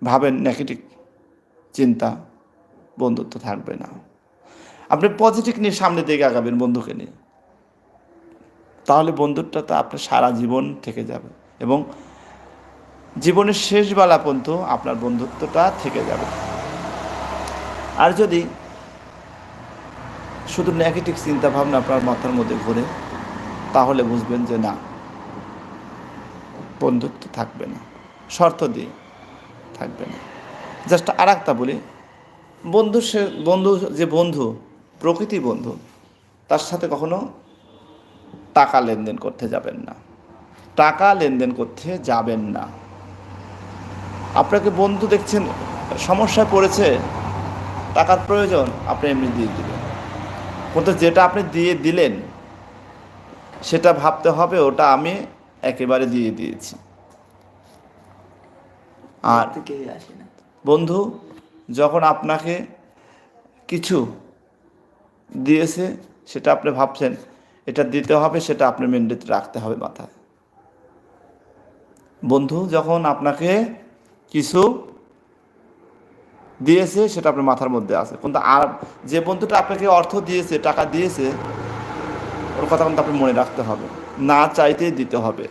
ভাবেন নেগেটিভ চিন্তা, বন্ধুত্ব থাকবে না। আপনি পজিটিভ নিয়ে সামনের দিকে আগাবেন বন্ধুকে নিয়ে, তাহলে বন্ধুত্বটা আপনার সারা জীবন থেকে যাবে এবং জীবনের শেষ বেলা পর্যন্ত আপনার বন্ধুত্বটা থেকে যাবে। আর যদি শুধু নেগেটিভ চিন্তাভাবনা আপনার মাথার মধ্যে ঘুরে, তাহলে বুঝবেন যে না, বন্ধুত্ব থাকবে না, শর্ত দিয়ে থাকবে না। জাস্ট আর একটা বলি, বন্ধু যে বন্ধু, প্রকৃতি বন্ধু, তার সাথে কখনো টাকা লেনদেন করতে যাবেন না, টাকা লেনদেন করতে যাবেন না। আপনাকে বন্ধু দেখছেন সমস্যায় পড়েছে, টাকার প্রয়োজন, আপনি এমনি দিয়ে দিবেন, কিন্তু যেটা আপনি দিয়ে দিলেন সেটা ভাবতে হবে ওটা আমি একেবারে দিয়ে দিয়েছি। আর বন্ধু যখন আপনাকে কিছু দিয়েছে, সেটা আপনি ভাবছেন এটা দিতে হবে, সেটা আপনি মেনটেন রাখতে হবে মাথায়। বন্ধু যখন আপনাকে কিছু দিয়েছে, সেটা আপনার মাথার মধ্যে আছে, কিন্তু আর যে বন্ধুটা আপনাকে অর্থ দিয়েছে, টাকা দিয়েছে, ওর কথা কিন্তু আপনি মনে রাখতে হবে, না চাইতেই দিতে হবে।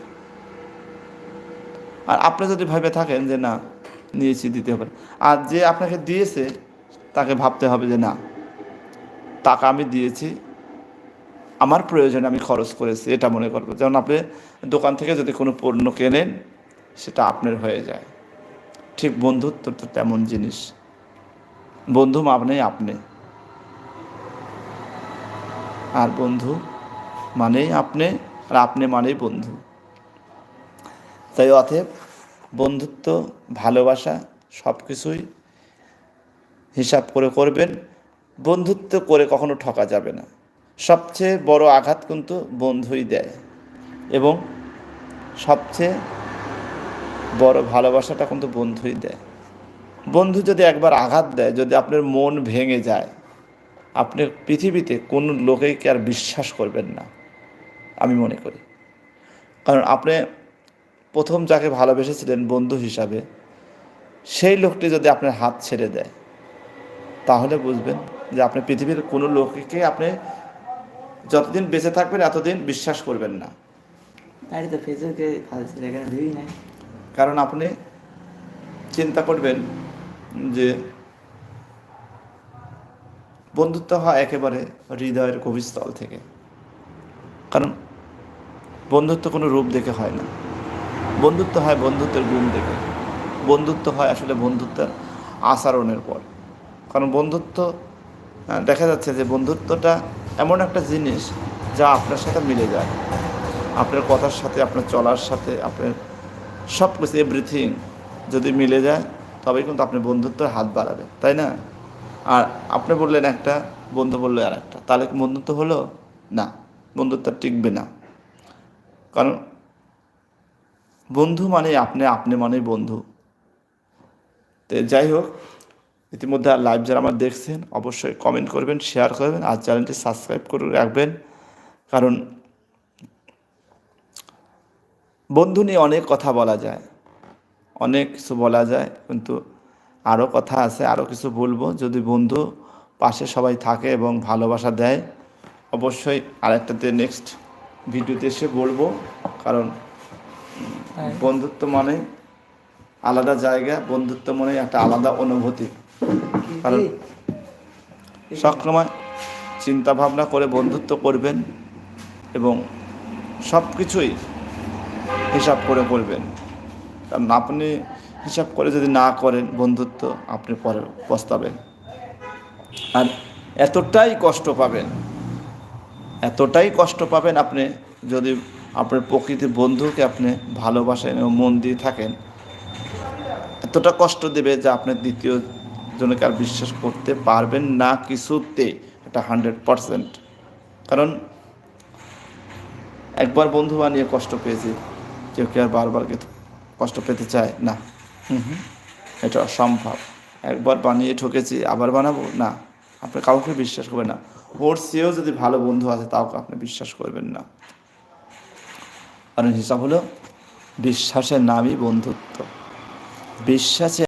আর আপনি যদি ভেবে থাকেন যে না নিয়েছি দিতে হবে, আর যে আপনাকে দিয়েছে তাকে ভাবতে হবে যে না, টাকা আমি দিয়েছি, আমার প্রয়োজনে আমি খরচ করেছি, এটা মনে করবো। যেমন আপনি দোকান থেকে যদি কোনো পণ্য কেনেন, সেটা আপনার হয়ে যায়। ঠিক বন্ধুত্ব তো তেমন জিনিস, বন্ধু মানেই আপনি, আর বন্ধু মানেই আপনি, আর আপনি মানেই বন্ধু। তাই অতএব বন্ধুত্ব, ভালোবাসা সব কিছুই হিসাব করে করবেন। বন্ধুত্ব করে কখনো ঠকা যাবে না। সবচেয়ে বড় আঘাত কিন্তু বন্ধুই দেয়, এবং সবচেয়ে বড় ভালোবাসাটা কিন্তু বন্ধুই দেয়। বন্ধু যদি একবার আঘাত দেয়, যদি আপনার মন ভেঙে যায়, আপনি পৃথিবীতে কোনো লোকেকে আর বিশ্বাস করবেন না, আমি মনে করি। কারণ আপনি প্রথম যাকে ভালোবেসেছিলেন বন্ধু হিসাবে, সেই লোকটি যদি আপনার হাত ছেড়ে দেয়, তাহলে বুঝবেন যে আপনি পৃথিবীর কোনো লোককে আপনি যতদিন বেঁচে থাকবেন এতদিন বিশ্বাস করবেন না। কারণ আপনি চিন্তা করবেন যে বন্ধুত্ব হয় একেবারে হৃদয়ের গভীরস্থল থেকে। কারণ বন্ধুত্ব কোনো রূপ দেখে হয় না, বন্ধুত্ব হয় বন্ধুত্বের গুণ দেখে, বন্ধুত্ব হয় আসলে বন্ধুত্বের আচরণের পর। কারণ বন্ধুত্ব দেখা যাচ্ছে যে বন্ধুত্বটা এমন একটা জিনিস যা আপনার সাথে মিলে যায়, আপনার কথার সাথে, আপনার চলার সাথে, আপনার সব কিছু এভরিথিং যদি মিলে যায়, তবেই কিন্তু আপনি বন্ধুত্বের হাত বাড়াবে, তাই না? আর আপনি বললেন একটা, বন্ধু বললো আর একটা, তাহলে কি বন্ধুত্ব হলো? না, বন্ধুত্ব টিকবে না। কারণ বন্ধু মানে আপনি, আপনি মানেই বন্ধু। তো যাই হোক, ইতিমধ্যে লাইভ যারা আমার দেখছেন অবশ্যই কমেন্ট করবেন, শেয়ার করবেন, আর চ্যানেলটি সাবস্ক্রাইব করে রাখবেন। কারণ বন্ধু নিয়ে অনেক কথা বলা যায়, অনেক কিছু বলা যায়, কিন্তু আরও কথা আছে, আরও কিছু বলবো। যদি বন্ধু পাশে সবাই থাকে এবং ভালোবাসা দেয়, অবশ্যই আরেকটাতে নেক্সট ভিডিওতে এসে বলবো। কারণ বন্ধুত্ব মানে আলাদা জায়গা, বন্ধুত্ব মানে একটা আলাদা অনুভূতি। কারণ সবসময় চিন্তা ভাবনা করে বন্ধুত্ব করবেন এবং সব কিছুই হিসাব করে করবেন। কারণ আপনি হিসাব করে যদি না করেন বন্ধুত্ব, আপনি পরে পস্তাবেন, আর এতটাই কষ্ট পাবেন, এতটাই কষ্ট পাবেন আপনি যদি আপনার প্রকৃতির বন্ধুকে আপনি ভালোবাসেন এবং মন দিয়ে থাকেন। এতটা কষ্ট দেবে যে আপনি দ্বিতীয় জনকে আর বিশ্বাস করতে পারবেন না কিছুতে, এটা 100%। কারণ একবার বন্ধু বানিয়ে কষ্ট পেয়েছি, কেউ কি আর বারবার কষ্ট পেতে চায় না? এটা অসম্ভব। একবার বানিয়ে ঠকেছি, আবার বানাবো না, আপনি কাউকে বিশ্বাস করবেন না। ওর চেয়েও যদি ভালো বন্ধু আছে, তাও আপনি বিশ্বাস করবেন না। কারণ হিসাব হলো বিশ্বাসের নামই বন্ধুত্ব। বিশ্বাসে